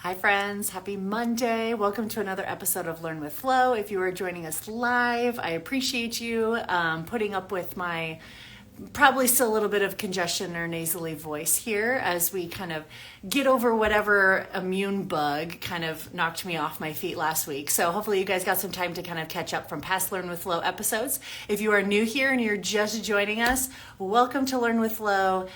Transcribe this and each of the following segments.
Hi friends, happy Monday. Welcome to another episode of Learn with Flo. If you are joining us live, I appreciate you putting up with my probably still a little bit of congestion or nasally voice here as we kind of get over whatever immune bug kind of knocked me off my feet last week. So hopefully you guys got some time to kind of catch up from past Learn with Flo episodes. If you are new here and you're just joining us, welcome to Learn with Flo.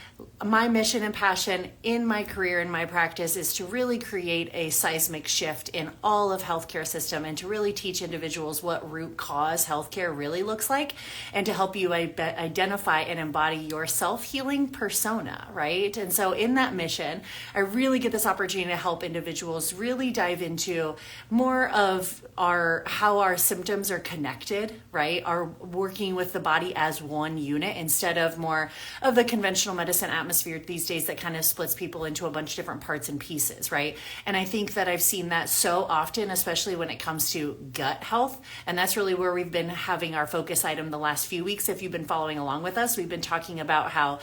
My mission and passion in my career and my practice is to really create a seismic shift in all of healthcare system and to really teach individuals what root cause healthcare really looks like and to help you identify and embody your self-healing persona, right? And so in that mission, I really get this opportunity to help individuals really dive into more of how our symptoms are connected, right? Are working with the body as one unit instead of more of the conventional medicine atmosphere these days that kind of splits people into a bunch of different parts and pieces, right? And I think that I've seen that so often, especially when it comes to gut health. And that's really where we've been having our focus item the last few weeks. If you've been following along with us, we've been talking about how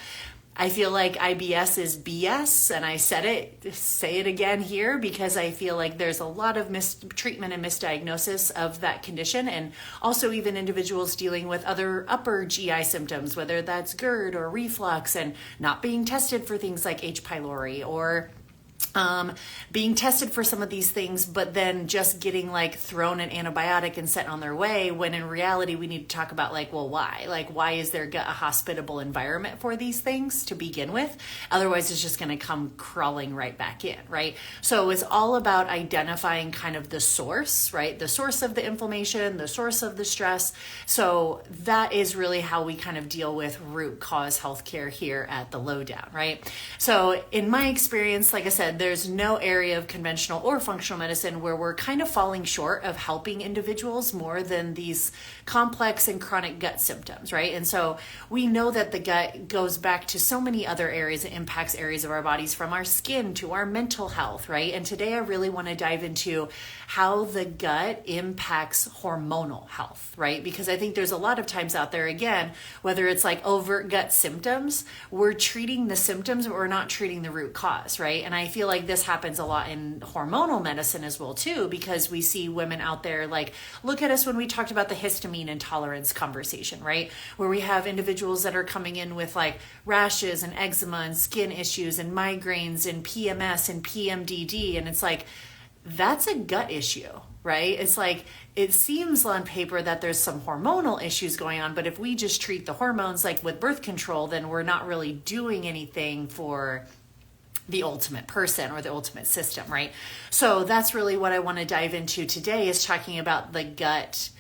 I feel like IBS is BS, and I say it again here because I feel like there's a lot of mistreatment and misdiagnosis of that condition, and also even individuals dealing with other upper GI symptoms, whether that's GERD or reflux, and not being tested for things like H. pylori or being tested for some of these things, but then just getting like thrown an antibiotic and sent on their way, when in reality we need to talk about why is their gut a hospitable environment for these things to begin with? Otherwise it's just going to come crawling right back in, right? So it's all about identifying kind of the source, right? The source of the inflammation, the source of the stress. So that is really how we kind of deal with root cause healthcare here at the Lowdown, right? So in my experience, like I said, there's no area of conventional or functional medicine where we're kind of falling short of helping individuals more than these complex and chronic gut symptoms, right? And so we know that the gut goes back to so many other areas. It impacts areas of our bodies from our skin to our mental health, right? And today I really want to dive into how the gut impacts hormonal health, right? Because I think there's a lot of times out there, again, whether it's like overt gut symptoms, we're treating the symptoms, but we're not treating the root cause, right? And I feel like this happens a lot in hormonal medicine as well too, because we see women out there, like, look at us when we talked about the histamine intolerance conversation, right? Where we have individuals that are coming in with like rashes and eczema and skin issues and migraines and PMS and PMDD. And it's like, that's a gut issue, right? It's like, it seems on paper that there's some hormonal issues going on, but if we just treat the hormones like with birth control, then we're not really doing anything for the ultimate person or the ultimate system, right? So that's really what I want to dive into today, is talking about the gut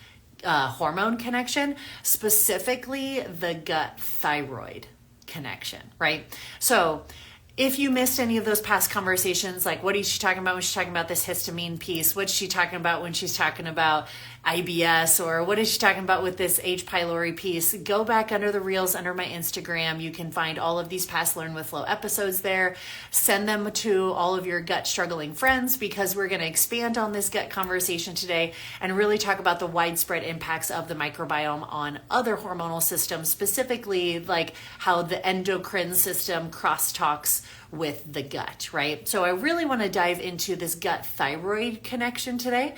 hormone connection, specifically the gut thyroid connection, right? So if you missed any of those past conversations, like what is she talking about when she's talking about this histamine piece? What's she talking about when she's talking about IBS? Or what is she talking about with this H. pylori piece? Go back under the reels under my Instagram. You can find all of these past Learn with Flo episodes there. Send them to all of your gut struggling friends, because we're going to expand on this gut conversation today and really talk about the widespread impacts of the microbiome on other hormonal systems, specifically like how the endocrine system crosstalks with the gut, right? So I really want to dive into this gut thyroid connection today,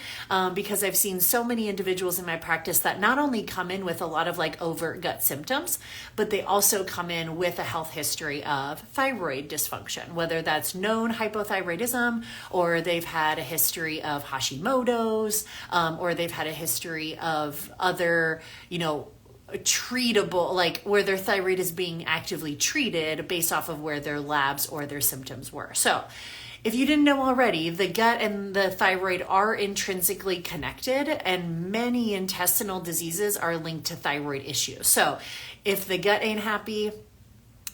because I've seen so many individuals in my practice that not only come in with a lot of like overt gut symptoms, but they also come in with a health history of thyroid dysfunction, whether that's known hypothyroidism, or they've had a history of Hashimoto's, or they've had a history of other, treatable, like where their thyroid is being actively treated based off of where their labs or their symptoms were. So if you didn't know already, the gut and the thyroid are intrinsically connected, and many intestinal diseases are linked to thyroid issues. So if the gut ain't happy,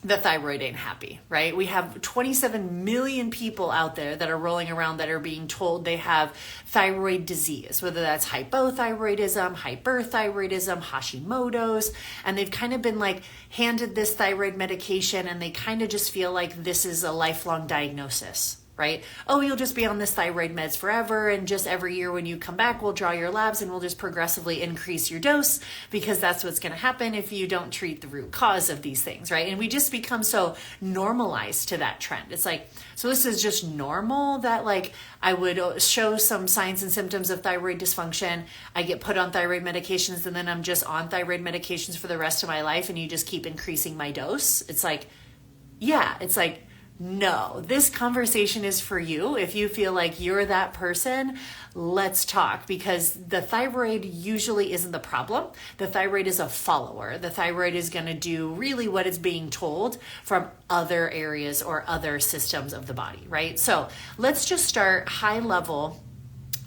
the thyroid ain't happy, right? We have 27 million people out there that are rolling around that are being told they have thyroid disease, whether that's hypothyroidism, hyperthyroidism, Hashimoto's, and they've kind of been like handed this thyroid medication, and they kind of just feel like this is a lifelong diagnosis, right? Oh, you'll just be on this thyroid meds forever, and just every year when you come back, we'll draw your labs and we'll just progressively increase your dose, because that's what's going to happen if you don't treat the root cause of these things, right? And we just become so normalized to that trend. It's like, so this is just normal that like I would show some signs and symptoms of thyroid dysfunction. I get put on thyroid medications, and then I'm just on thyroid medications for the rest of my life, and you just keep increasing my dose. It's like, yeah, it's like, no, this conversation is for you. If you feel like you're that person, let's talk, because the thyroid usually isn't the problem. The thyroid is a follower. The thyroid is going to do really what it's being told from other areas or other systems of the body, right? So let's just start high level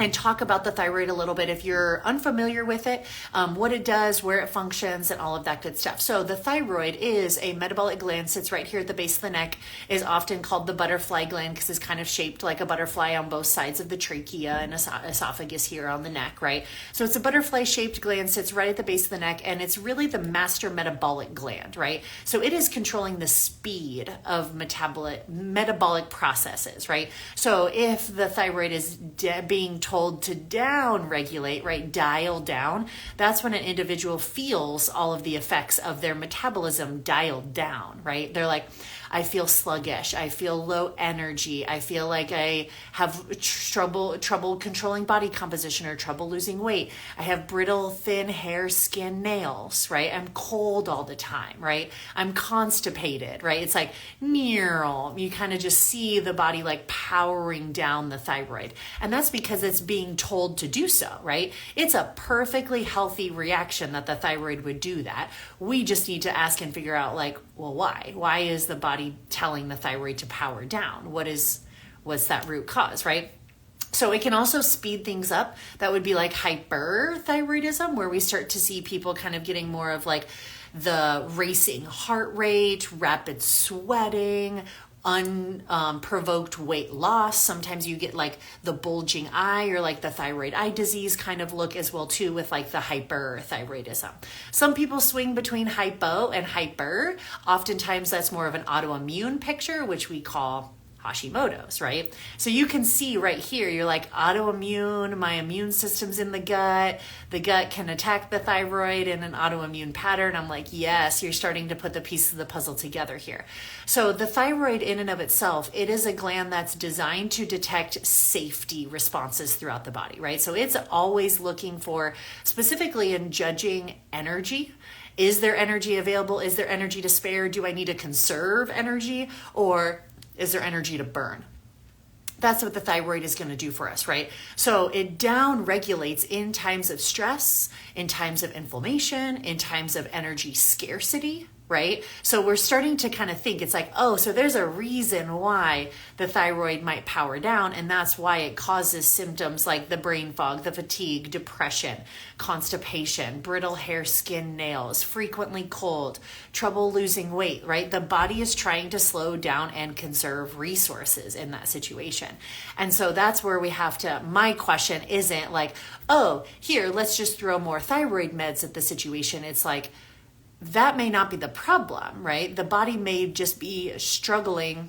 and talk about the thyroid a little bit if you're unfamiliar with it, what it does, where it functions, and all of that good stuff. So the thyroid is a metabolic gland, sits right here at the base of the neck, is often called the butterfly gland because it's kind of shaped like a butterfly on both sides of the trachea and esophagus here on the neck, right? So it's a butterfly shaped gland, sits right at the base of the neck, and it's really the master metabolic gland, right? So it is controlling the speed of metabolic processes, right? So if the thyroid is being told to down regulate, right, dial down, that's when an individual feels all of the effects of their metabolism dialed down, right? They're like, I feel sluggish, I feel low energy, I feel like I have trouble controlling body composition or trouble losing weight. I have brittle, thin hair, skin, nails, right? I'm cold all the time, right? I'm constipated, right? It's like, you kind of just see the body like powering down the thyroid. And that's because it's being told to do so, right? It's a perfectly healthy reaction that the thyroid would do that. We just need to ask and figure out like, well, why? Why is the body telling the thyroid to power down? What's that root cause, right? So it can also speed things up. That would be like hyperthyroidism, where we start to see people kind of getting more of like the racing heart rate, rapid sweating, unprovoked weight loss. Sometimes you get like the bulging eye or like the thyroid eye disease kind of look as well too, with like the hyperthyroidism. Some people swing between hypo and hyper. Oftentimes that's more of an autoimmune picture, which we call Hashimoto's, right? So you can see right here, you're like, autoimmune, my immune system's in the gut can attack the thyroid in an autoimmune pattern. I'm like, yes, you're starting to put the pieces of the puzzle together here. So the thyroid in and of itself, it is a gland that's designed to detect safety responses throughout the body, right? So it's always looking for, specifically in judging energy. Is there energy available? Is there energy to spare? Do I need to conserve energy, or is there energy to burn? That's what the thyroid is going to do for us, right? So it down regulates in times of stress, in times of inflammation, in times of energy scarcity, right? So we're starting to kind of think, it's like, oh, so there's a reason why the thyroid might power down, and that's why it causes symptoms like the brain fog, the fatigue, depression, constipation, brittle hair, skin, nails, frequently cold, trouble losing weight, right? The body is trying to slow down and conserve resources in that situation. And so that's where we have to, my question isn't like, oh, here, let's just throw more thyroid meds at the situation. It's like, that may not be the problem, right? The body may just be struggling,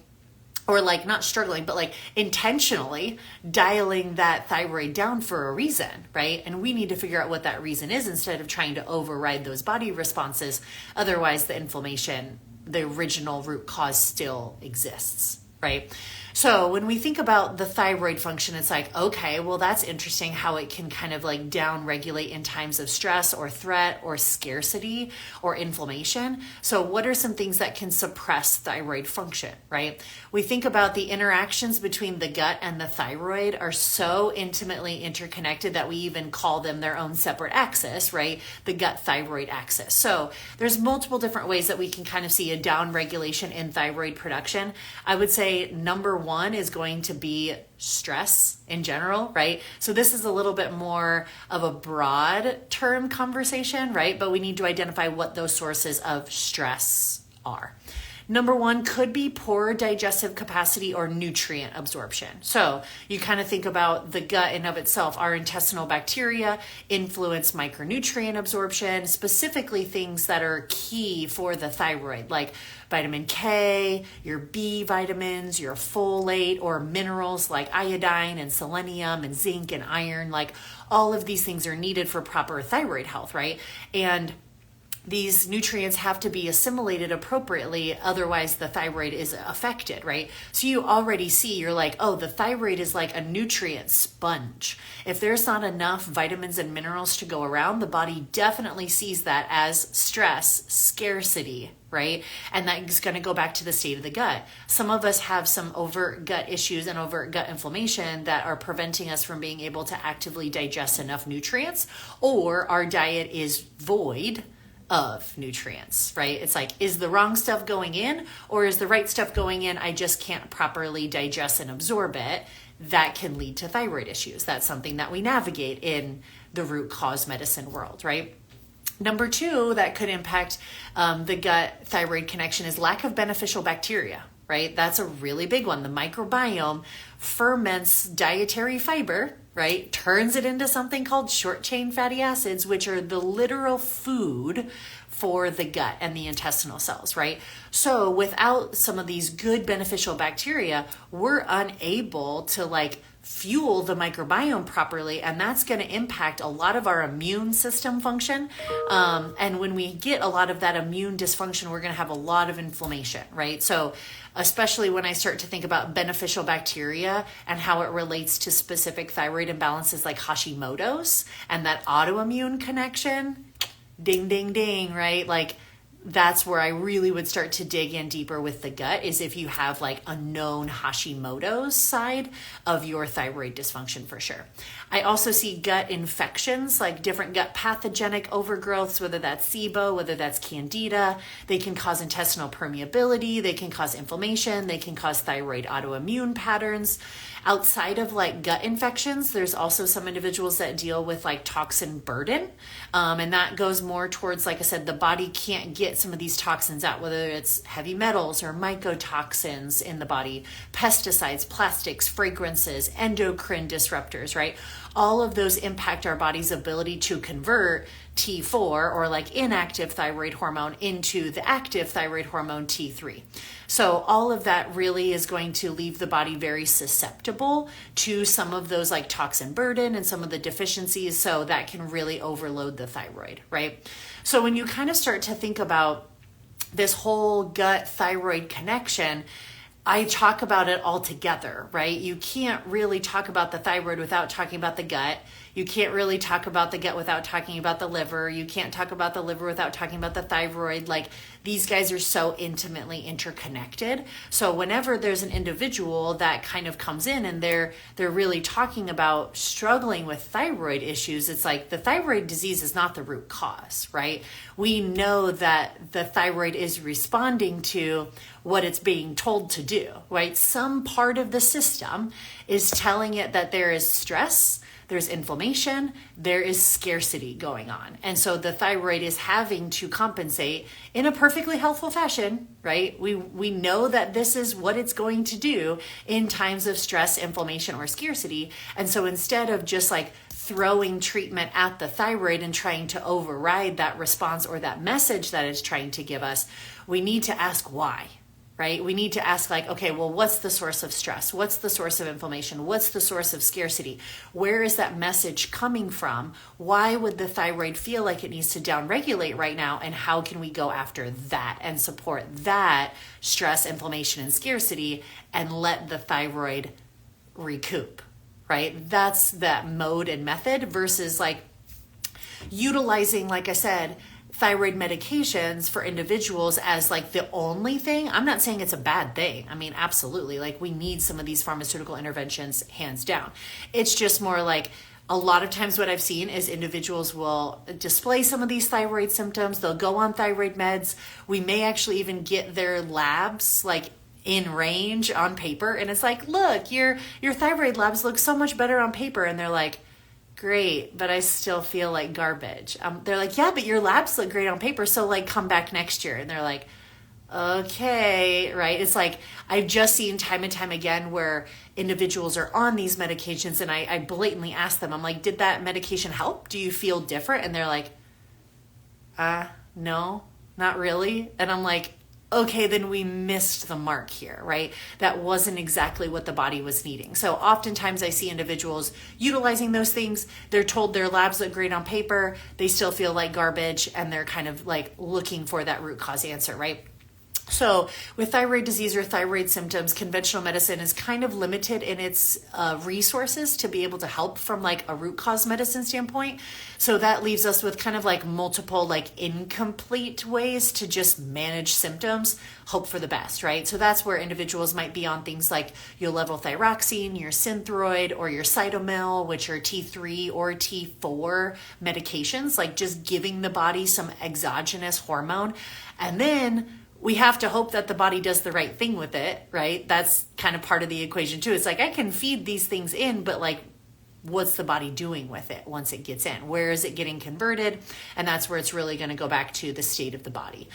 or like not struggling, but like intentionally dialing that thyroid down for a reason, right? And we need to figure out what that reason is instead of trying to override those body responses. Otherwise, the inflammation, the original root cause, still exists, right? So when we think about the thyroid function, it's like, okay, well, that's interesting how it can kind of like down regulate in times of stress or threat or scarcity or inflammation. So what are some things that can suppress thyroid function, right? We think about the interactions between the gut and the thyroid are so intimately interconnected that we even call them their own separate axis, right? The gut-thyroid axis. So there's multiple different ways that we can kind of see a down regulation in thyroid production. I would say number one is going to be stress in general, right? So this is a little bit more of a broad term conversation, right? But we need to identify what those sources of stress are. Number one could be poor digestive capacity or nutrient absorption. So you kind of think about the gut in of itself. Our intestinal bacteria influence micronutrient absorption, specifically things that are key for the thyroid, like vitamin K, your B vitamins, your folate, or minerals like iodine and selenium and zinc and iron. Like all of these things are needed for proper thyroid health, right? And these nutrients have to be assimilated appropriately, otherwise the thyroid is affected, right? So you already see, you're like, oh, the thyroid is like a nutrient sponge. If there's not enough vitamins and minerals to go around, the body definitely sees that as stress, scarcity, right? And that's going to go back to the state of the gut. Some of us have some overt gut issues and overt gut inflammation that are preventing us from being able to actively digest enough nutrients, or our diet is void of nutrients, right? It's like, is the wrong stuff going in or is the right stuff going in? I just can't properly digest and absorb it. That can lead to thyroid issues. That's something that we navigate in the root cause medicine world, right? Number two, that could impact the gut thyroid connection is lack of beneficial bacteria, right? That's a really big one. The microbiome ferments dietary fiber, right? Turns it into something called short chain fatty acids, which are the literal food for the gut and the intestinal cells, right? So without some of these good beneficial bacteria, we're unable to like fuel the microbiome properly, and that's going to impact a lot of our immune system function. And when we get a lot of that immune dysfunction, we're going to have a lot of inflammation, right? So especially when I start to think about beneficial bacteria and how it relates to specific thyroid imbalances like Hashimoto's and that autoimmune connection, ding, ding, ding, right? Like that's where I really would start to dig in deeper with the gut, is if you have like a known Hashimoto's side of your thyroid dysfunction for sure. I also see gut infections, like different gut pathogenic overgrowths, whether that's SIBO, whether that's Candida. They can cause intestinal permeability, they can cause inflammation, they can cause thyroid autoimmune patterns. Outside of like gut infections, there's also some individuals that deal with like toxin burden. And that goes more towards, like I said, the body can't get some of these toxins out, whether it's heavy metals or mycotoxins in the body, pesticides, plastics, fragrances, endocrine disruptors, right? All of those impact our body's ability to convert T4, or like inactive thyroid hormone, into the active thyroid hormone T3. So all of that really is going to leave the body very susceptible to some of those like toxin burden and some of the deficiencies. So that can really overload the thyroid, right? So when you kind of start to think about this whole gut thyroid connection, I talk about it all together, right? You can't really talk about the thyroid without talking about the gut. You can't really talk about the gut without talking about the liver. You can't talk about the liver without talking about the thyroid. Like these guys are so intimately interconnected. So whenever there's an individual that kind of comes in and they're really talking about struggling with thyroid issues, it's like the thyroid disease is not the root cause, right? We know that the thyroid is responding to what it's being told to do, right? Some part of the system is telling it that there is stress, there's inflammation, there is scarcity going on. And so the thyroid is having to compensate in a perfectly healthful fashion, right? We know that this is what it's going to do in times of stress, inflammation, or scarcity. And so instead of just like throwing treatment at the thyroid and trying to override that response or that message that it's trying to give us, we need to ask why. Right? We need to ask like, okay, well, what's the source of stress? What's the source of inflammation? What's the source of scarcity? Where is that message coming from? Why would the thyroid feel like it needs to downregulate right now? And how can we go after that and support that stress, inflammation, and scarcity and let the thyroid recoup, right? That's that mode and method versus like utilizing, like I said, thyroid medications for individuals as like the only thing. I'm not saying it's a bad thing. I mean, absolutely. Like we need some of these pharmaceutical interventions hands down. It's just more like a lot of times what I've seen is individuals will display some of these thyroid symptoms. They'll go on thyroid meds. We may actually even get their labs like in range on paper. And it's like, look, your thyroid labs look so much better on paper. And they're like, great, but I still feel like garbage. They're like, yeah, but your labs look great on paper. So like come back next year. And they're like, okay, right? It's like I've just seen time and time again where individuals are on these medications and I blatantly ask them, I'm like, did that medication help? Do you feel different? And they're like, no, not really. And I'm like, okay, then we missed the mark here, right? That wasn't exactly what the body was needing. So oftentimes I see individuals utilizing those things. They're told their labs look great on paper. They still feel like garbage and they're kind of like looking for that root cause answer, right? So with thyroid disease or thyroid symptoms, conventional medicine is kind of limited in its resources to be able to help from like a root cause medicine standpoint. So that leaves us with kind of like multiple like incomplete ways to just manage symptoms, hope for the best, right? So that's where individuals might be on things like your levothyroxine, your Synthroid, or your Cytomel, which are T3 or T4 medications, like just giving the body some exogenous hormone. And then we have to hope that the body does the right thing with it, right? That's kind of part of the equation too. It's like, I can feed these things in, but like, what's the body doing with it once it gets in? Where is it getting converted? And that's where it's really going to go back to the state of the body.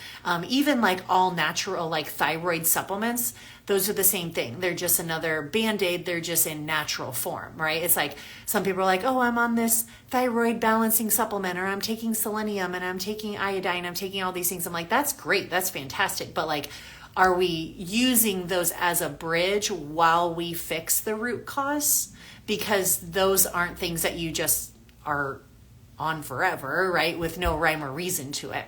Even like all natural, like thyroid supplements, those are the same thing. They're just another Band-Aid. They're just in natural form, right? It's like some people are like, oh, I'm on this thyroid balancing supplement, or I'm taking selenium and I'm taking iodine. I'm taking all these things. I'm like, that's great. That's fantastic. But like, are we using those as a bridge while we fix the root cause? Because those aren't things that you just are on forever, right? With no rhyme or reason to it.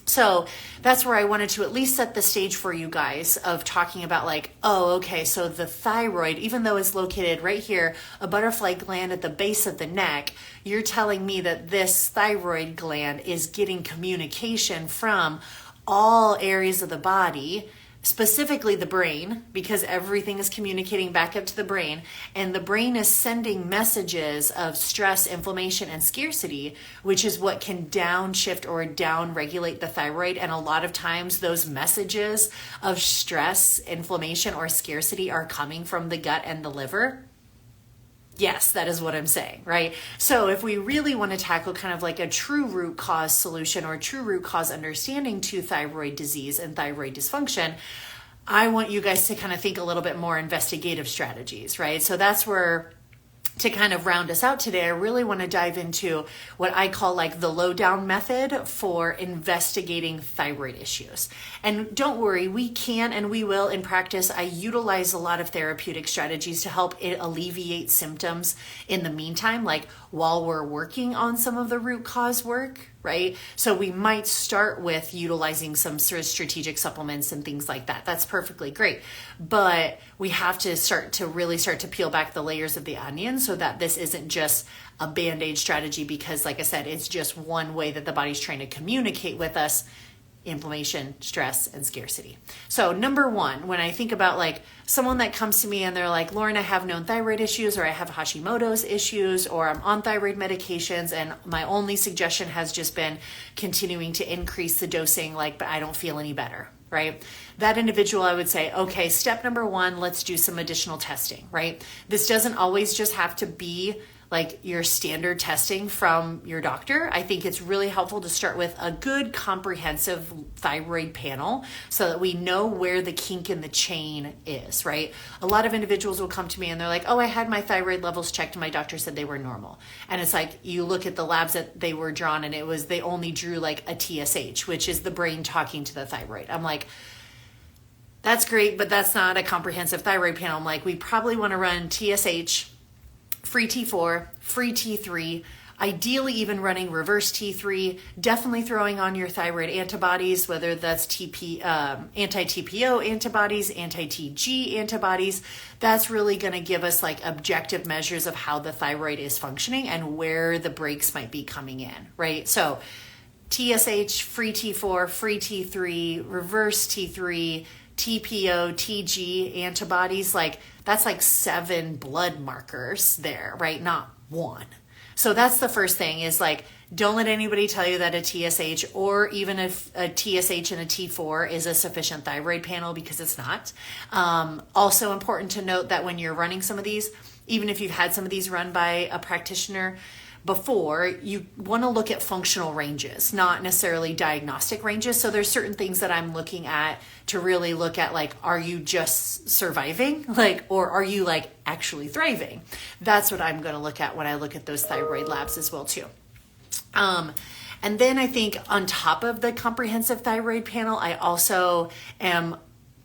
So that's where I wanted to at least set the stage for you guys of talking about like, oh, okay, so the thyroid, even though it's located right here, a butterfly gland at the base of the neck, you're telling me that this thyroid gland is getting communication from all areas of the body, specifically the brain, because everything is communicating back up to the brain, and the brain is sending messages of stress, inflammation, and scarcity, which is what can downshift or downregulate the thyroid. And a lot of times those messages of stress, inflammation, or scarcity are coming from the gut and the liver. Yes, that is what I'm saying, right? So if we really want to tackle kind of like a true root cause solution or true root cause understanding to thyroid disease and thyroid dysfunction, I want you guys to kind of think a little bit more investigative strategies, right? So that's where, to kind of round us out today, I really want to dive into what I call like the lowdown method for investigating thyroid issues. And don't worry, we can and we will in practice. I utilize a lot of therapeutic strategies to help it alleviate symptoms in the meantime, like while we're working on some of the root cause work, right? So we might start with utilizing some sort of strategic supplements and things like that. That's perfectly great. But we have to start to peel back the layers of the onion so that this isn't just a Band-Aid strategy, because like I said, it's just one way that the body's trying to communicate with us: inflammation, stress, and scarcity. So number one, when I think about like someone that comes to me and they're like, Lauryn, I have known thyroid issues, or I have Hashimoto's issues, or I'm on thyroid medications, and my only suggestion has just been continuing to increase the dosing, like, but I don't feel any better, right? That individual, I would say, okay, step number one, let's do some additional testing, right? This doesn't always just have to be like your standard testing from your doctor. I think it's really helpful to start with a good comprehensive thyroid panel so that we know where the kink in the chain is, right? A lot of individuals will come to me and they're like, oh, I had my thyroid levels checked and my doctor said they were normal. And it's like, you look at the labs that they were drawn and they only drew like a TSH, which is the brain talking to the thyroid. I'm like, that's great, but that's not a comprehensive thyroid panel. I'm like, we probably want to run TSH, free T4, free T3, ideally even running reverse T3, definitely throwing on your thyroid antibodies, whether that's anti-TPO antibodies, anti-TG antibodies. That's really going to give us like objective measures of how the thyroid is functioning and where the breaks might be coming in, right? So TSH, free T4, free T3, reverse T3, TPO, TG antibodies, like that's like 7 blood markers there, right? Not one. So that's the first thing, is like, don't let anybody tell you that a TSH or even a TSH and a T4 is a sufficient thyroid panel, because it's not. Also important to note that when you're running some of these, even if you've had some of these run by a practitioner, before, you want to look at functional ranges, not necessarily diagnostic ranges. So there's certain things that I'm looking at to really look at, like, are you just surviving? Like, or are you like actually thriving? That's what I'm going to look at when I look at those thyroid labs as well too. And then I think on top of the comprehensive thyroid panel, I also am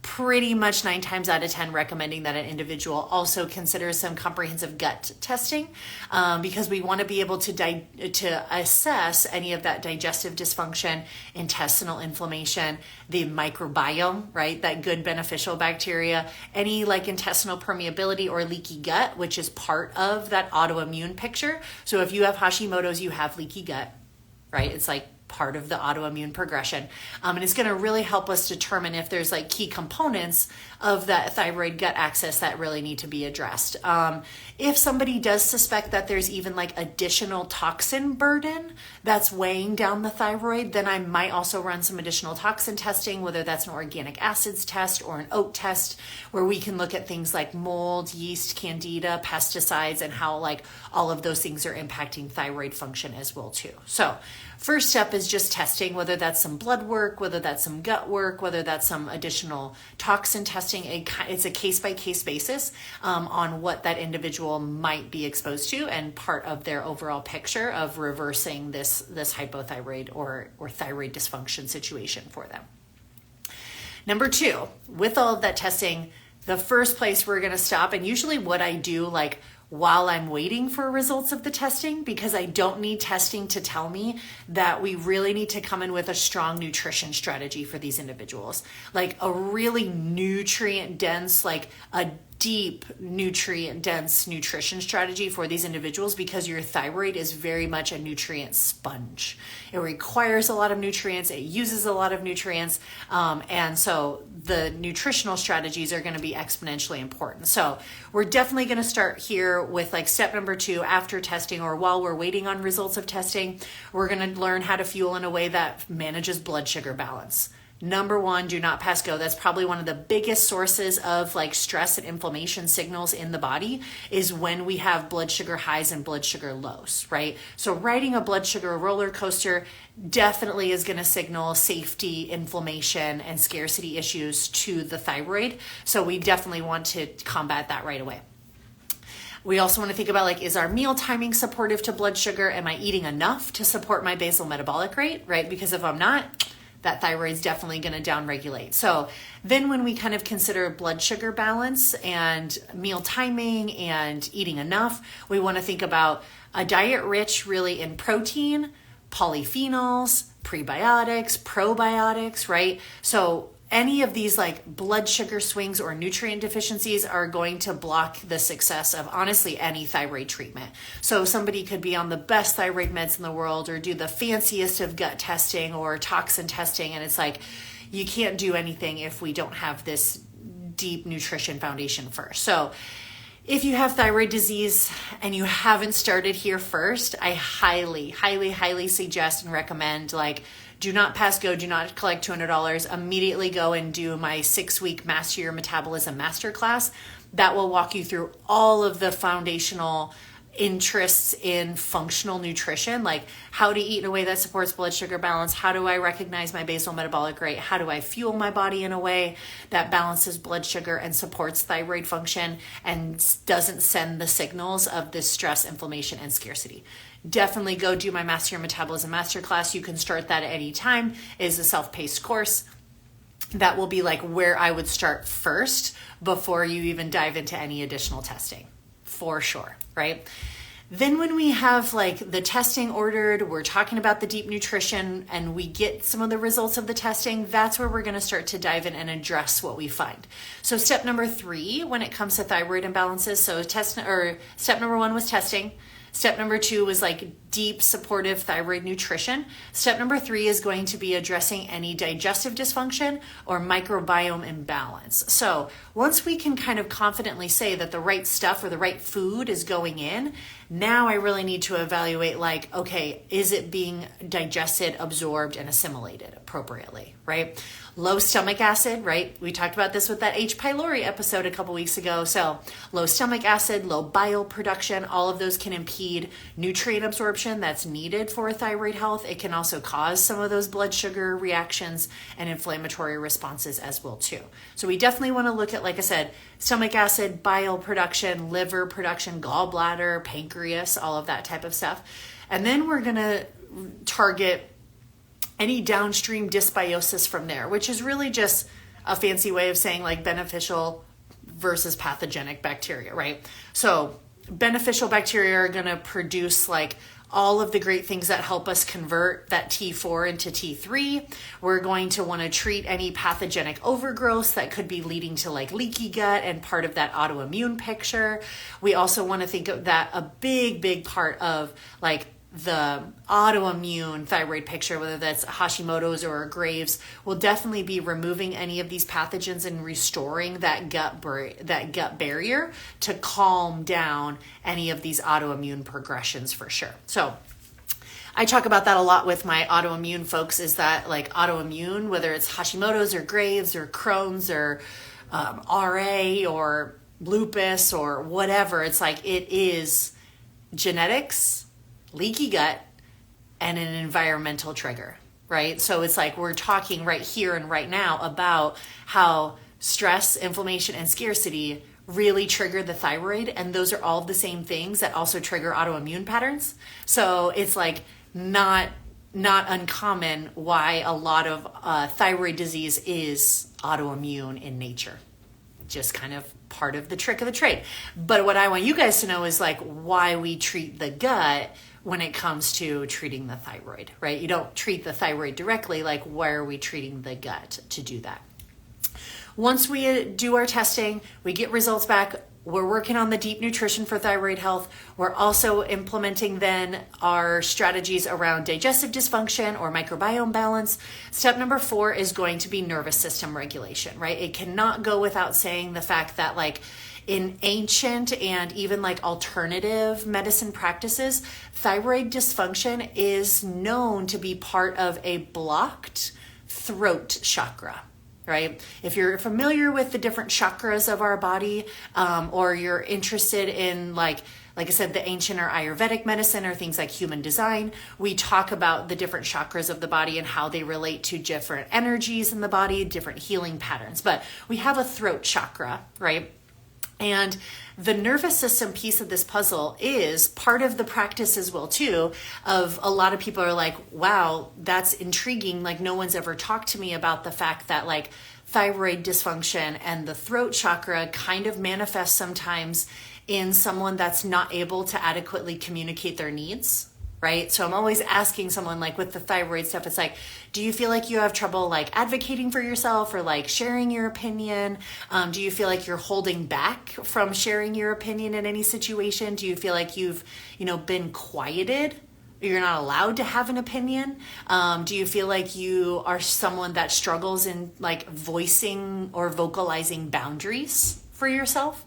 pretty much 9 times out of 10 recommending that an individual also consider some comprehensive gut testing, because we want to be able to assess any of that digestive dysfunction, intestinal inflammation, the microbiome, right? That good beneficial bacteria, any like intestinal permeability or leaky gut, which is part of that autoimmune picture. So if you have Hashimoto's, you have leaky gut, right? It's like part of the autoimmune progression. And it's going to really help us determine if there's like key components of that thyroid gut axis that really need to be addressed. If somebody does suspect that there's even like additional toxin burden that's weighing down the thyroid, then I might also run some additional toxin testing, whether that's an organic acids test or an oat test, where we can look at things like mold, yeast, candida, pesticides, and how like all of those things are impacting thyroid function as well too. So first step is just testing, whether that's some blood work, whether that's some gut work, whether that's some additional toxin testing. It's a case-by-case basis on what that individual might be exposed to, and part of their overall picture of reversing this hypothyroid or thyroid dysfunction situation for them. Number 2, with all of that testing, the first place we're going to stop, and usually what I do, like, while I'm waiting for results of the testing, because I don't need testing to tell me that we really need to come in with a strong nutrition strategy for these individuals, like a really nutrient dense, like a deep nutrient dense nutrition strategy for these individuals, because your thyroid is very much a nutrient sponge. It requires a lot of nutrients, it uses a lot of nutrients, and so the nutritional strategies are going to be exponentially important. So we're definitely going to start here with like step number 2 after testing, or while we're waiting on results of testing. We're going to learn how to fuel in a way that manages blood sugar balance. Number 1, do not pass go. That's probably one of the biggest sources of like stress and inflammation signals in the body, is when we have blood sugar highs and blood sugar lows, right? So riding a blood sugar roller coaster definitely is going to signal safety, inflammation, and scarcity issues to the thyroid. So we definitely want to combat that right away. We also want to think about, like, is our meal timing supportive to blood sugar? Am I eating enough to support my basal metabolic rate, right? Because if I'm not, that thyroid's definitely going to downregulate. So then when we kind of consider blood sugar balance and meal timing and eating enough, we want to think about a diet rich really in protein, polyphenols, prebiotics, probiotics, right? So any of these like blood sugar swings or nutrient deficiencies are going to block the success of honestly any thyroid treatment. So somebody could be on the best thyroid meds in the world, or do the fanciest of gut testing or toxin testing, and it's like, you can't do anything if we don't have this deep nutrition foundation first. So if you have thyroid disease and you haven't started here first, I highly, highly, highly suggest and recommend, like, do not pass go, do not collect $200. Immediately go and do my 6-week Master Your Metabolism Masterclass. That will walk you through all of the foundational interests in functional nutrition, like how to eat in a way that supports blood sugar balance. How do I recognize my basal metabolic rate? How do I fuel my body in a way that balances blood sugar and supports thyroid function and doesn't send the signals of this stress, inflammation, and scarcity? Definitely go do my Master Your Metabolism Masterclass. You can start that at any time. It is a self-paced course. That will be like where I would start first before you even dive into any additional testing, for sure, right? Then when we have like the testing ordered, we're talking about the deep nutrition, and we get some of the results of the testing, that's where we're going to start to dive in and address what we find. So step number 3, when it comes to thyroid imbalances, so step number 1 was testing. Step number 2 was like deep supportive thyroid nutrition. Step number 3 is going to be addressing any digestive dysfunction or microbiome imbalance. So once we can kind of confidently say that the right stuff or the right food is going in, now I really need to evaluate, like, okay, is it being digested, absorbed, and assimilated appropriately, right? Low stomach acid, right? We talked about this with that H. pylori episode a couple weeks ago. So low stomach acid, low bile production, all of those can impede nutrient absorption that's needed for thyroid health. It can also cause some of those blood sugar reactions and inflammatory responses as well too. So we definitely want to look at, like I said, stomach acid, bile production, liver production, gallbladder, pancreas, all of that type of stuff. And then we're going to target any downstream dysbiosis from there, which is really just a fancy way of saying like beneficial versus pathogenic bacteria, right? So beneficial bacteria are going to produce like all of the great things that help us convert that T4 into T3. We're going to want to treat any pathogenic overgrowth that could be leading to like leaky gut and part of that autoimmune picture. We also want to think of that a big part of like the autoimmune thyroid picture, whether that's Hashimoto's or Graves', will definitely be removing any of these pathogens and restoring that gut barrier to calm down any of these autoimmune progressions for sure. So I talk about that a lot with my autoimmune folks, is that like autoimmune, whether it's Hashimoto's or Graves' or Crohn's or RA or lupus or whatever, it's like it is genetics, leaky gut, and an environmental trigger, right? So it's like we're talking right here and right now about how stress, inflammation, and scarcity really trigger the thyroid, and those are all the same things that also trigger autoimmune patterns. So it's like not uncommon why a lot of thyroid disease is autoimmune in nature. Just kind of part of the trick of the trade. But what I want you guys to know is like why we treat the gut when it comes to treating the thyroid, right? You don't treat the thyroid directly, like why are we treating the gut to do that? Once we do our testing, we get results back, we're working on the deep nutrition for thyroid health. We're also implementing then our strategies around digestive dysfunction or microbiome balance. Step number 4 is going to be nervous system regulation, right? It cannot go without saying the fact that like in ancient and even like alternative medicine practices, thyroid dysfunction is known to be part of a blocked throat chakra, right? If you're familiar with the different chakras of our body, or you're interested in like I said, the ancient or Ayurvedic medicine or things like human design, we talk about the different chakras of the body and how they relate to different energies in the body, different healing patterns. But we have a throat chakra, right? And the nervous system piece of this puzzle is part of the practice as well too, of a lot of people are like, wow, that's intriguing. Like no one's ever talked to me about the fact that like thyroid dysfunction and the throat chakra kind of manifest sometimes in someone that's not able to adequately communicate their needs. Right? So I'm always asking someone like with the thyroid stuff, it's like, do you feel like you have trouble like advocating for yourself or like sharing your opinion? Do you feel like you're holding back from sharing your opinion in any situation? Do you feel like you've, been quieted? You're not allowed to have an opinion? Do you feel like you are someone that struggles in like voicing or vocalizing boundaries for yourself?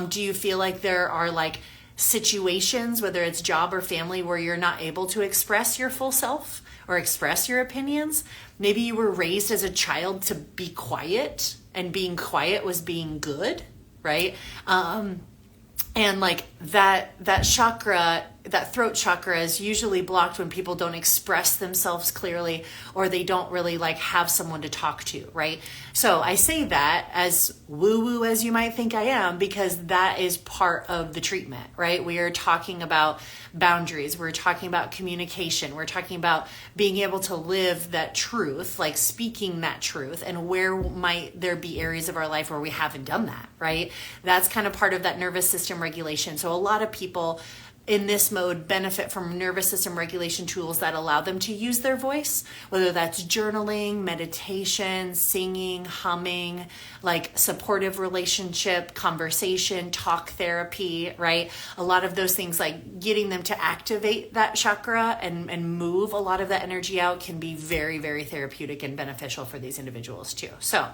Do you feel like there are like situations, whether it's job or family, where you're not able to express your full self or express your opinions? Maybe you were raised as a child to be quiet, and being quiet was being good, right? And like that chakra, that throat chakra is usually blocked when people don't express themselves clearly, or they don't really like have someone to talk to, right? So I say that as woo-woo as you might think I am, because that is part of the treatment, right? We are talking about boundaries. We're talking about communication. We're talking about being able to live that truth, like speaking that truth, and where might there be areas of our life where we haven't done that, right? That's kind of part of that nervous system regulation. So a lot of people in this mode benefit from nervous system regulation tools that allow them to use their voice, whether that's journaling, meditation, singing, humming, like supportive relationship, conversation, talk therapy, right? A lot of those things, like getting them to activate that chakra and move a lot of that energy out, can be very, very therapeutic and beneficial for these individuals too. So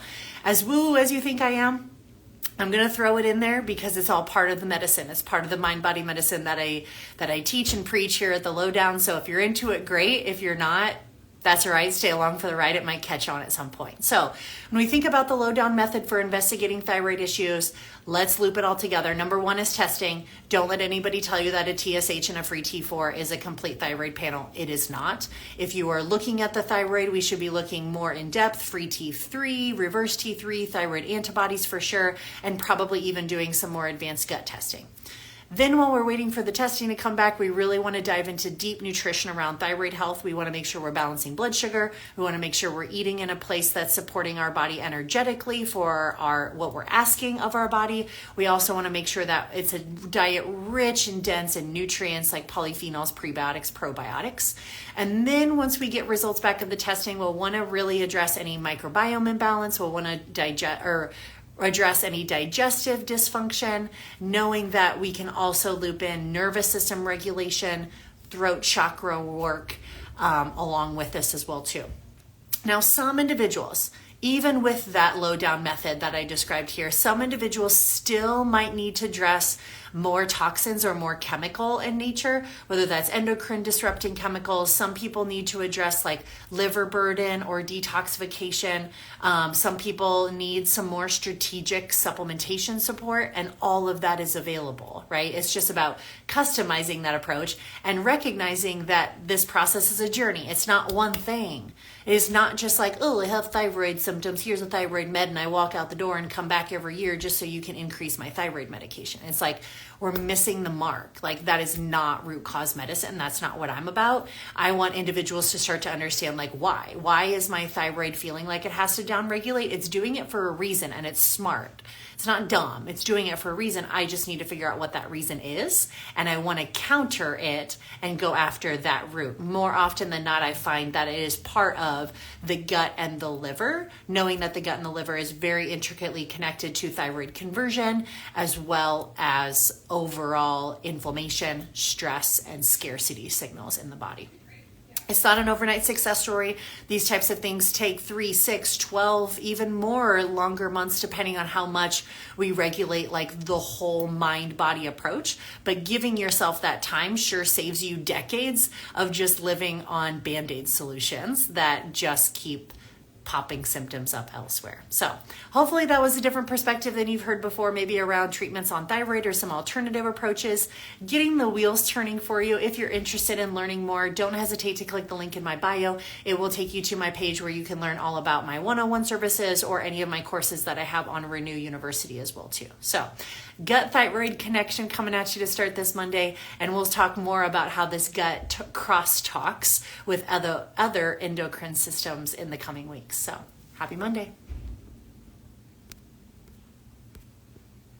as woo as you think I am, I'm going to throw it in there because it's all part of the medicine. It's part of the mind-body medicine that I teach and preach here at the Lowdown. So if you're into it, great. If you're not, that's all right. Stay along for the ride. It might catch on at some point. So when we think about the Lowdown method for investigating thyroid issues, let's loop it all together. Number one is testing. Don't let anybody tell you that a TSH and a free T4 is a complete thyroid panel. It is not. If you are looking at the thyroid, we should be looking more in depth, free T3, reverse T3, thyroid antibodies for sure, and probably even doing some more advanced gut testing. Then while we're waiting for the testing to come back, we really want to dive into deep nutrition around thyroid health. We want to make sure we're balancing blood sugar. We want to make sure we're eating in a place that's supporting our body energetically for what we're asking of our body. We also want to make sure that it's a diet rich and dense in nutrients like polyphenols, prebiotics, probiotics. And then once we get results back of the testing, we'll want to really address any microbiome imbalance. We'll want to address any digestive dysfunction, knowing that we can also loop in nervous system regulation, throat chakra work along with this as well too. Now, some individuals, even with that Lowdown method that I described here, some individuals still might need to address more toxins or more chemical in nature, whether that's endocrine disrupting chemicals. Some people need to address like liver burden or detoxification. Some people need some more strategic supplementation support, and all of that is available, right? It's just about customizing that approach and recognizing that this process is a journey. It's not one thing. It is not just like, oh, I have thyroid symptoms, here's a thyroid med, and I walk out the door and come back every year just so you can increase my thyroid medication. It's like, we're missing the mark. Like, that is not root cause medicine. That's not what I'm about. I want individuals to start to understand, like, why? Why is my thyroid feeling like it has to downregulate? It's doing it for a reason, and it's smart. It's not dumb. It's doing it for a reason. I just need to figure out what that reason is, and I want to counter it and go after that root. More often than not, I find that it is part of the gut and the liver, knowing that the gut and the liver is very intricately connected to thyroid conversion, as well as overall inflammation, stress, and scarcity signals in the body. It's not an overnight success story. These types of things take 3, 6, 12, even more longer months, depending on how much we regulate like the whole mind-body approach. But giving yourself that time sure saves you decades of just living on Band-Aid solutions that just keep popping symptoms up elsewhere. So hopefully that was a different perspective than you've heard before, maybe around treatments on thyroid or some alternative approaches, getting the wheels turning for you. If you're interested in learning more, don't hesitate to click the link in my bio. It will take you to my page where you can learn all about my one-on-one services or any of my courses that I have on Renew University as well too. So gut thyroid connection coming at you to start this Monday, and we'll talk more about how this gut cross talks with other endocrine systems in the coming weeks. So happy Monday.